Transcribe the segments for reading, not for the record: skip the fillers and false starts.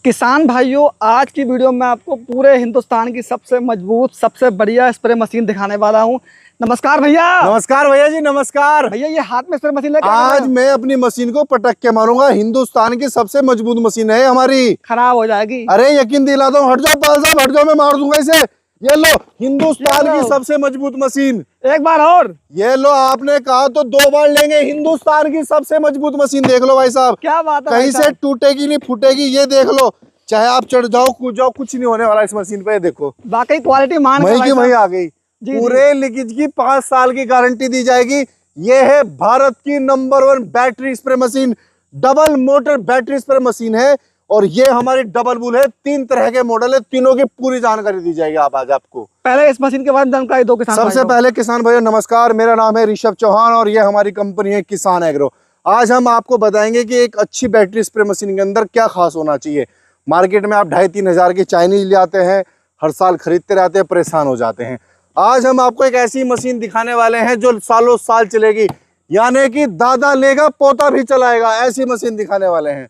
किसान भाइयों, आज की वीडियो में आपको पूरे हिंदुस्तान की सबसे मजबूत, सबसे बढ़िया स्प्रे मशीन दिखाने वाला हूं। नमस्कार भैया। नमस्कार भैया जी, नमस्कार। भैया ये हाथ में स्प्रे मशीन लेके आज मैं अपनी मशीन को पटक के मारूंगा। हिंदुस्तान की सबसे मजबूत मशीन है हमारी। खराब हो जाएगी। अरे यकीन दिलाता हूँ, हट जाओ पाल साहब, हट जाओ, मैं मार दूंगा इसे। ये लो, हिंदुस्तान की सबसे मजबूत मशीन। एक बार और। ये लो, आपने कहा तो 2 बार लेंगे। हिंदुस्तान की सबसे मजबूत मशीन देख लो भाई साहब। क्या बात है, कहीं से टूटेगी नहीं, फूटेगी। ये देख लो, चाहे आप चढ़ जाओ, कूद जाओ, कुछ नहीं होने वाला इस मशीन पे। देखो वाकई क्वालिटी मान वही की वही आ गई। जी, पूरे लीकेज की 5 साल की गारंटी दी जाएगी। ये है भारत की number 1 battery spray machine. Double motor battery spray machine है और ये हमारी डबल बुल है। 3 तरह के मॉडल है, तीनों की पूरी जानकारी दी जाएगी आज आपको। पहले इस मशीन के बारे में जानकारी दो किसान सबसे पहले किसान भाइयों नमस्कार, मेरा नाम है ऋषभ चौहान और ये हमारी कंपनी है किसान एग्रो। आज हम आपको बताएंगे कि एक अच्छी बैटरी स्प्रे मशीन के अंदर क्या खास होना चाहिए। मार्केट में आप 2,500-3 हज़ार की चाइनीज ले आते हैं, हर साल खरीदते रहते हैं, परेशान हो जाते हैं। आज हम आपको एक ऐसी मशीन दिखाने वाले हैं जो सालों साल चलेगी, यानी कि दादा लेगा पोता भी चलाएगा, ऐसी मशीन दिखाने वाले हैं।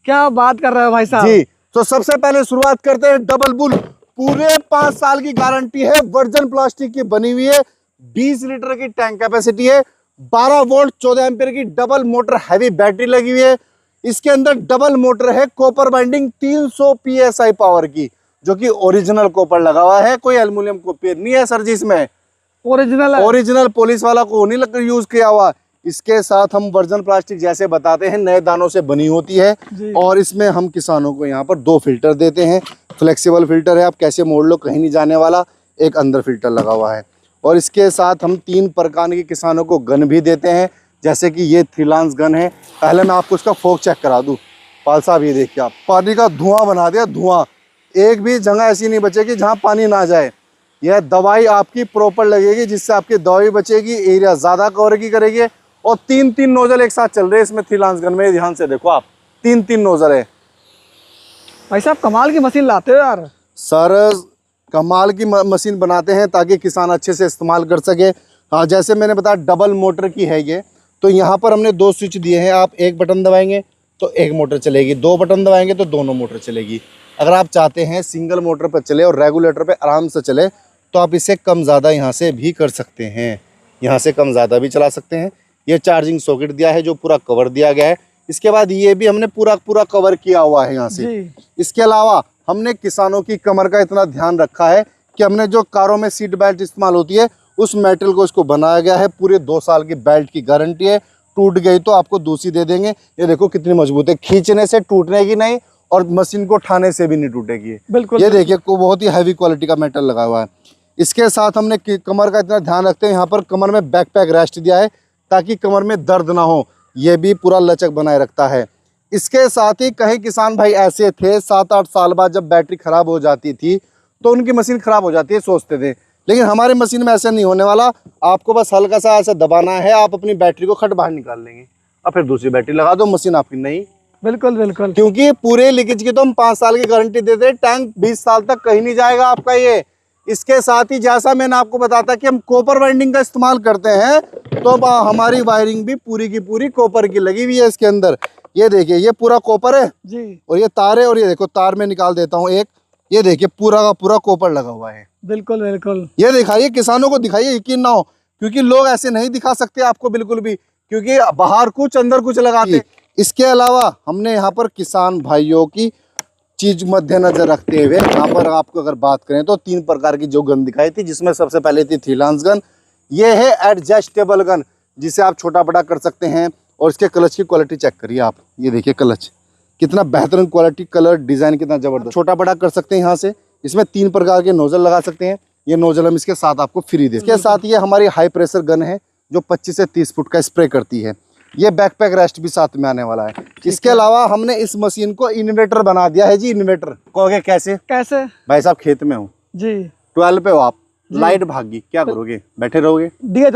क्या बात कर रहे हो भाई साहब जी। तो सबसे पहले शुरुआत करते हैं डबल बुल। पूरे 5 साल की गारंटी है, वर्जन प्लास्टिक की बनी हुई है, 20 लीटर की टैंक कैपेसिटी है, 12 वोल्ट 14 एम्पीयर की डबल मोटर हैवी बैटरी लगी हुई है। इसके अंदर डबल मोटर है, कॉपर बाइंडिंग 300 PSI पावर की, जो कि ओरिजिनल कॉपर लगा हुआ है, कोई एल्युमिनियम कॉपर नहीं है सर जी। इसमें ओरिजिनल पॉलिश वाला को नहीं लग यूज किया हुआ। इसके साथ हम वर्जन प्लास्टिक जैसे बताते हैं, नए दानों से बनी होती है। और इसमें हम किसानों को यहाँ पर 2 फिल्टर देते हैं। फ्लेक्सिबल फिल्टर है, आप कैसे मोड़ लो, कहीं नहीं जाने वाला। एक अंदर फिल्टर लगा हुआ है और इसके साथ हम 3 प्रकार के किसानों को गन भी देते हैं, जैसे कि ये 3 लांस गन है। पहले मैं आपको इसका फोक चेक करा दूं। पाल साहब ये देखिए, आप पानी का धुआं बना दिया, धुआं। एक भी जगह ऐसी नहीं बचेगी जहां पानी ना जाए। यह दवाई आपकी प्रॉपर लगेगी, जिससे आपकी दवाई बचेगी, एरिया ज़्यादा कवर की करेगी। और 3 नोजल एक साथ चल रहे हैं इसमें 3 लांस गन में, ध्यान से देखो आप, 3 नोजल है। भाई साहब कमाल की मशीन लाते हो यार। सर कमाल की मशीन बनाते हैं ताकि किसान अच्छे से इस्तेमाल कर सके। हाँ, जैसे मैंने बताया डबल मोटर की है ये। तो यहाँ पर हमने 2 स्विच दिए हैं। आप एक बटन दबाएंगे तो एक मोटर चलेगी, 2 बटन दबाएंगे तो दोनों मोटर चलेगी। अगर आप चाहते हैं सिंगल मोटर पर चले और रेगुलेटर पे आराम से चले, तो आप इसे कम ज़्यादा यहाँ से भी कर सकते हैं, यहाँ से कम ज़्यादा भी चला सकते हैं। ये चार्जिंग सॉकेट दिया है जो पूरा कवर दिया गया है। इसके बाद ये भी हमने पूरा कवर किया हुआ है यहाँ से। इसके अलावा हमने किसानों की कमर का इतना ध्यान रखा है कि हमने जो कारों में सीट बेल्ट इस्तेमाल होती है, उस मेटल को इसको बनाया गया है। पूरे 2 साल की बेल्ट की गारंटी है। टूट गई तो आपको दूसरी दे देंगे। ये देखो कितनी मजबूत है, खींचने से टूटने की नहीं और मशीन को उठाने से भी नहीं टूटेगी। बिल्कुल। ये देखिए बहुत ही हैवी क्वालिटी का मेटल लगा हुआ है। इसके साथ हमने कमर का इतना ध्यान रखते हैं, यहाँ पर कमर में बैकपैक रेस्ट दिया है ताकि कमर में दर्द ना हो। ये भी पूरा लचक बनाए रखता है। इसके साथ ही कई किसान भाई ऐसे थे, 7-8 साल बाद जब बैटरी खराब हो जाती थी तो उनकी मशीन खराब हो जाती है, सोचते थे। लेकिन हमारी मशीन में ऐसा नहीं होने वाला। आपको बस हल्का सा ऐसा दबाना है, आप अपनी बैटरी को खट बाहर निकाल लेंगे और फिर दूसरी बैटरी लगा दो, मशीन आपकी नहीं। बिल्कुल। क्योंकि पूरे लीकेज की तो हम 5 साल की गारंटी देते हैं। टैंक 20 साल तक कहीं नहीं जाएगा आपका ये। इसके साथ ही जैसा मैंने आपको बताता कि हम कॉपर वाइंडिंग का इस्तेमाल करते हैं, तो अब हमारी वायरिंग भी पूरी की पूरी कॉपर की लगी हुई है इसके अंदर। ये देखिए, ये पूरा कॉपर है जी, और ये तार है। और ये देखो, तार में निकाल देता हूँ एक। ये देखिए पूरा का पूरा कॉपर लगा हुआ है। बिल्कुल। ये दिखाइए, किसानों को दिखाइए, यकीन ना हो, क्योंकि लोग ऐसे नहीं दिखा सकते आपको बिल्कुल भी, क्योंकि बाहर कुछ अंदर कुछ लगाते। इसके अलावा हमने यहाँ पर किसान भाइयों की चीज मद्देनजर रखते हुए यहाँ पर आपको अगर बात करें तो 3 प्रकार की जो गन दिखाई थी, जिसमें सबसे पहले थी 3 लांस गन। ये है एडजस्टेबल गन, जिसे आप छोटा बड़ा कर सकते हैं। और इसके क्लच की क्वालिटी चेक करिए आप, ये देखिए क्लच कितना बेहतरीन क्वालिटी, कलर डिजाइन कितना जबरदस्त। छोटा बड़ा कर सकते हैं यहाँ से। इसमें 3 प्रकार के नोजल लगा सकते हैं। ये नोजल हम इसके साथ आपको फ्री दे। इसके साथ ये हमारी हाई प्रेशर गन है जो 25 से 30 फुट का स्प्रे करती है। ये बैकपैक रेस्ट भी साथ में आने वाला है। इसके अलावा हमने इस मशीन को इन्वर्टर बना दिया है जी। इन्वर्टर कहोगे कैसे भाई साहब, खेत में हो जी, 12 पे हो आप, लाइट भागी, क्या करोगे, बैठे रहोगे, दिया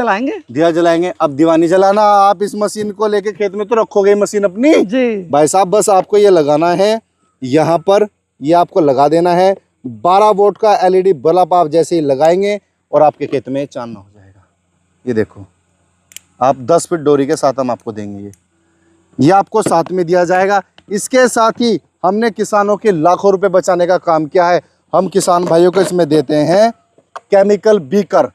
जलाएंगे। अब दीवानी जलाना, आप इस मशीन को लेके खेत में तो रखोगे मशीन अपनी जी भाई साहब। बस आपको ये लगाना है यहाँ पर, ये आपको लगा देना है। 12 वोल्ट का LED बल्ब आप जैसे ही लगाएंगे और आपके खेत में चांदना हो जाएगा। ये देखो, आप 10 फीट डोरी के साथ हम आपको देंगे। ये आपको साथ में दिया जाएगा। इसके साथ ही हमने किसानों के लाखों रुपए बचाने का काम किया है। हम किसान भाइयों को इसमें देते हैं केमिकल बीकर,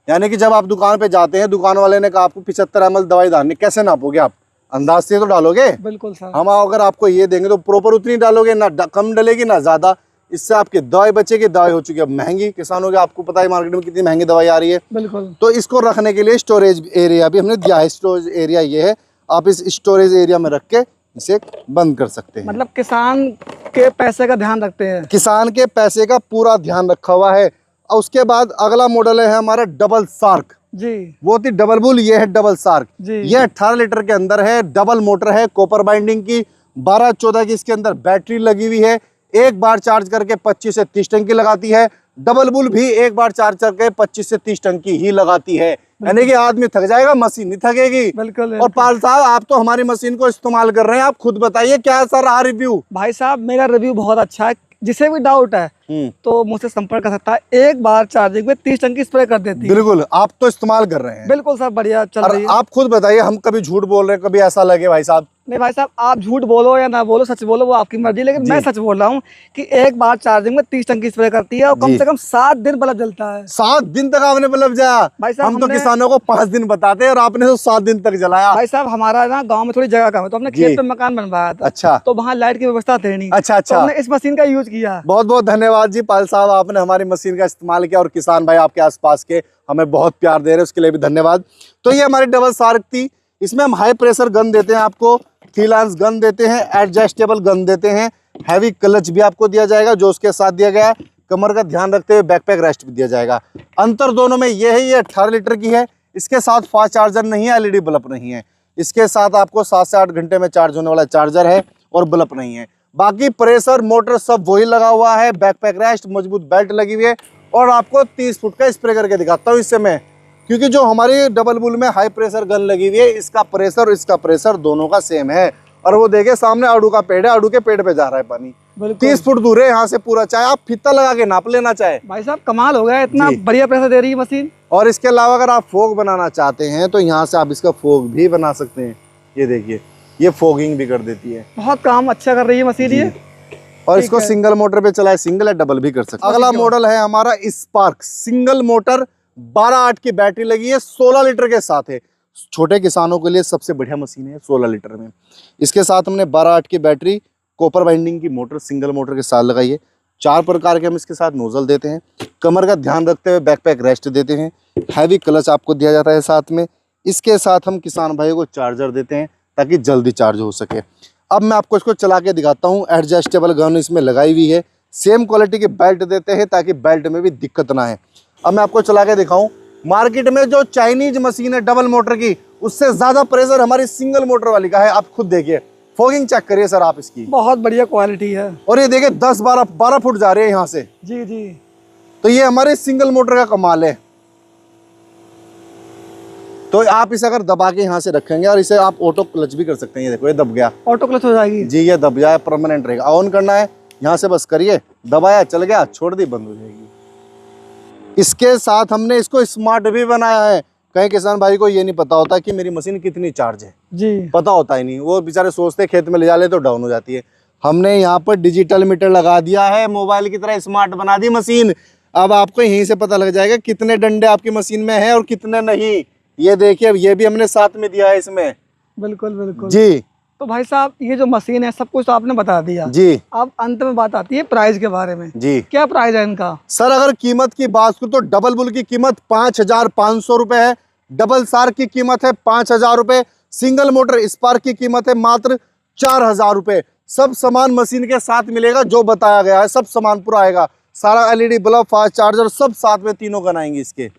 यानी कि जब आप दुकान पे जाते हैं, दुकान वाले ने कहा आपको 75 ml दवाई डालनी, कैसे नापोगे आप? अंदाज से तो डालोगे। बिल्कुल सर। हम अगर आपको ये देंगे तो प्रॉपर उतनी डालोगे, ना कम डलेगी ना ज्यादा। इससे आपकी दवाई बचेगी। दवाई हो चुकी है अब महंगी, किसानों की आपको पता है मार्केट में कितनी महंगी दवाई आ रही है। बिल्कुल। तो इसको रखने के लिए स्टोरेज एरिया भी हमने दिया है। स्टोरेज एरिया ये है, आप इस स्टोरेज एरिया में रख के इसे बंद कर सकते हैं। मतलब किसान के पैसे का ध्यान रखते हैं। किसान के पैसे का पूरा ध्यान रखा हुआ है। और उसके बाद अगला मॉडल है हमारा डबल शार्क जी। वो थी डबल बुल, ये है डबल शार्क जी। ये 18 लीटर के अंदर है, डबल मोटर है, कॉपर बाइंडिंग की, 12-14 की इसके अंदर बैटरी लगी हुई है। एक बार चार्ज करके 25 से 30 टंकी लगाती है। डबल बुल भी एक बार चार्ज करके 25 से 30 टंकी ही लगाती है, यानी कि आदमी थक जाएगा, मशीन नहीं थकेगी। बिल्कुल। और पाल साहब, आप तो हमारी मशीन को इस्तेमाल कर रहे हैं, आप खुद बताइए क्या सर रहा रिव्यू? भाई साहब मेरा रिव्यू बहुत अच्छा है, जिसे भी डाउट है तो मुझसे संपर्क कर सकता है। एक बार चार्जिंग में 30 टंकी स्प्रे कर देती है। बिल्कुल, आप तो इस्तेमाल कर रहे हैं। बिल्कुल सर, बढ़िया चल रही है। आप खुद बताइए, हम कभी झूठ बोल रहे हैं, कभी ऐसा लगे भाई साहब? नहीं भाई साहब, आप झूठ बोलो या ना बोलो, सच बोलो, वो आपकी मर्जी, लेकिन मैं सच बोल रहा हूँ कि एक बार चार्जिंग में 30 टंकी स्प्रे करती है और कम से कम 7 दिन बल्ब जलता है। 7 दिन तक आपने बल्ब जलाया? भाई साहब हम तो किसानों को 5 दिन बताते हैं और आपने तो 7 दिन तक जलाया। भाई साहब हमारा ना गांव में थोड़ी जगह कम है, तो हमने खेत पे मकान बनवाया था। अच्छा। तो वहाँ लाइट की व्यवस्था थी नहीं। अच्छा। तो हमने इस मशीन का यूज किया। बहुत बहुत धन्यवाद जी पाल साहब, आपने हमारी मशीन का इस्तेमाल किया और किसान भाई आपके आसपास के हमें बहुत प्यार दे रहे हैं, उसके लिए भी धन्यवाद। तो ये हमारी डबल शार्क थी। इसमें हम हाई प्रेशर गन देते हैं आपको, थ्री गन देते हैं, एडजस्टेबल गन देते हैं, हैवी क्लच भी आपको दिया जाएगा जो उसके साथ दिया गया है। कमर का ध्यान रखते हुए बैकपैक रेस्ट भी दिया जाएगा। अंतर दोनों में ये है, ये 18 लीटर की है, इसके साथ फास्ट चार्जर नहीं है, एलईडी बल्ब नहीं है। इसके साथ आपको 7 से 8 घंटे में चार्ज होने वाला चार्जर है और बल्ब नहीं है। बाकी प्रेशर मोटर सब वही लगा हुआ है, बैकपैक रेस्ट, मजबूत बेल्ट लगी हुई है। और आपको 30 फुट का स्प्रे करके दिखाता हूँ इससे मैं, क्योंकि जो हमारी डबल बुल में हाई प्रेशर गन लगी हुई है, इसका प्रेशर दोनों का सेम है। और वो देखिए सामने आड़ू का पेड़ है, आड़ू के पेड़ पे जा रहा है पानी, 30 फुट दूर है यहाँ से पूरा। चाहे आप फीता लगा के नाप लेना चाहे। भाई साहब कमाल हो गया, इतना बढ़िया प्रेशर दे रही है मशीन। और इसके अलावा अगर आप फोग बनाना चाहते हैं तो यहाँ से आप इसका फोग भी बना सकते हैं। ये देखिए, ये फोगिंग भी कर देती है। बहुत काम अच्छा कर रही है मशीन ये। और इसको सिंगल मोटर पे चलाए, सिंगल या डबल भी कर सकते हैं। अगला मॉडल है हमारा स्पार्क, सिंगल मोटर, 12-8 की बैटरी लगी है, 16 लीटर के साथ है। छोटे किसानों के लिए सबसे बढ़िया मशीन है 16 लीटर में। इसके साथ हमने 12-8 की बैटरी, कॉपर बाइंडिंग की मोटर सिंगल मोटर के साथ लगाई है। 4 प्रकार के हम इसके साथ नोजल देते हैं। कमर का ध्यान रखते हुए बैकपैक रेस्ट देते हैं। हैवी क्लच आपको दिया जाता है साथ में। इसके साथ हम किसान भाइयों को चार्जर देते हैं ताकि जल्दी चार्ज हो सके। अब मैं आपको इसको चला के दिखाता हूँ। एडजस्टेबल गन इसमें लगाई हुई है, सेम क्वालिटी की बेल्ट देते हैं ताकि बेल्ट में भी दिक्कत ना है। अब मैं आपको चला के दिखाऊं, मार्केट में जो चाइनीज मशीन है डबल मोटर की, उससे ज्यादा प्रेशर हमारी सिंगल मोटर वाली का है। आप खुद देखिए, फोगिंग चेक करिए सर आप इसकी, बहुत बढ़िया क्वालिटी है। और ये देखिए 10-12 फुट जा रहे हैं यहाँ से। जी जी। तो ये हमारे सिंगल मोटर का कमाल है। तो आप इसे अगर दबा के यहाँ से रखेंगे और इसे आप ऑटो क्लच भी कर सकते हैं। ये देखो, ये दब गया, ऑटो क्लच हो जाएगी जी, ये दब जाए, परमानेंट रहेगा। ऑन करना है यहाँ से, बस करिए, दबाया, चल गया, छोड़ दी, बंद हो जाएगी। इसके साथ हमने इसको स्मार्ट भी बनाया है। कई किसान भाई को ये नहीं पता होता कि मेरी मशीन कितनी चार्ज है जी, पता होता ही नहीं, वो बेचारे सोचते खेत में ले जा ले तो डाउन हो जाती है। हमने यहाँ पर डिजिटल मीटर लगा दिया है, मोबाइल की तरह स्मार्ट बना दी मशीन। अब आपको यहीं से पता लग जाएगा कितने डंडे आपकी मशीन में है और कितने नहीं। ये देखिए, ये भी हमने साथ में दिया है इसमें। बिल्कुल बिल्कुल जी। तो भाई साहब ये जो मशीन है सब कुछ तो आपने बता दिया जी। अब अंत में बात आती है प्राइस के बारे में। जी, क्या प्राइस है इनका? सर अगर कीमत की बात करूं तो डबल बुल की कीमत 5,500 रुपए है, डबल शार्क की कीमत है 5,000 रुपए, सिंगल मोटर स्पार्क की कीमत है मात्र 4,000 रुपए। सब सामान मशीन के साथ मिलेगा, जो बताया गया है सब सामान पूरा आएगा। सारा एलईडी बल्ब, फास्ट चार्जर सब साथ में, तीनों गन आएंगे इसके,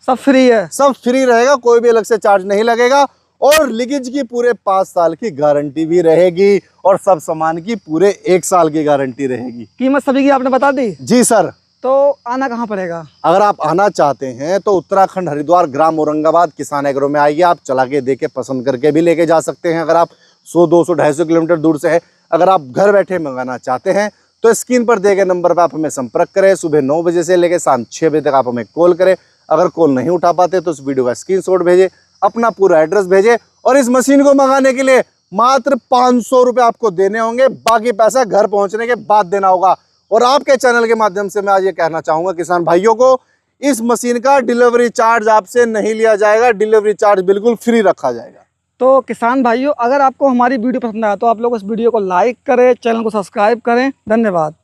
सब फ्री है। सब फ्री रहेगा, कोई भी अलग से चार्ज नहीं लगेगा। और लीकेज की पूरे 5 साल की गारंटी भी रहेगी और सब सामान की पूरे 1 साल की गारंटी रहेगी। कीमत सभी की आपने बता दी? जी सर। तो आना कहाँ पड़ेगा? अगर आप आना चाहते हैं तो उत्तराखंड हरिद्वार ग्राम औरंगाबाद किसान एग्रो में आइए। आप चला के देके पसंद करके भी लेके जा सकते हैं। अगर आप 100, 200, 250 किलोमीटर दूर से है, अगर आप घर बैठे मंगाना चाहते हैं तो स्क्रीन पर दिए गए नंबर पर आप हमें संपर्क करें। सुबह 9 बजे से लेकर शाम 6 बजे तक आप हमें कॉल करें। अगर कॉल नहीं उठा पाते तो उस वीडियो का स्क्रीनशॉट भेजें, अपना पूरा एड्रेस भेजें और इस मशीन को मंगाने के लिए मात्र 500 रुपये आपको देने होंगे, बाकी पैसा घर पहुंचने के बाद देना होगा। और आपके चैनल के माध्यम से मैं आज ये कहना चाहूंगा किसान भाइयों को, इस मशीन का डिलीवरी चार्ज आपसे नहीं लिया जाएगा, डिलीवरी चार्ज बिल्कुल फ्री रखा जाएगा। तो किसान भाइयों, अगर आपको हमारी वीडियो पसंद आया तो आप लोग इस वीडियो को लाइक करें, चैनल को सब्सक्राइब करें। धन्यवाद।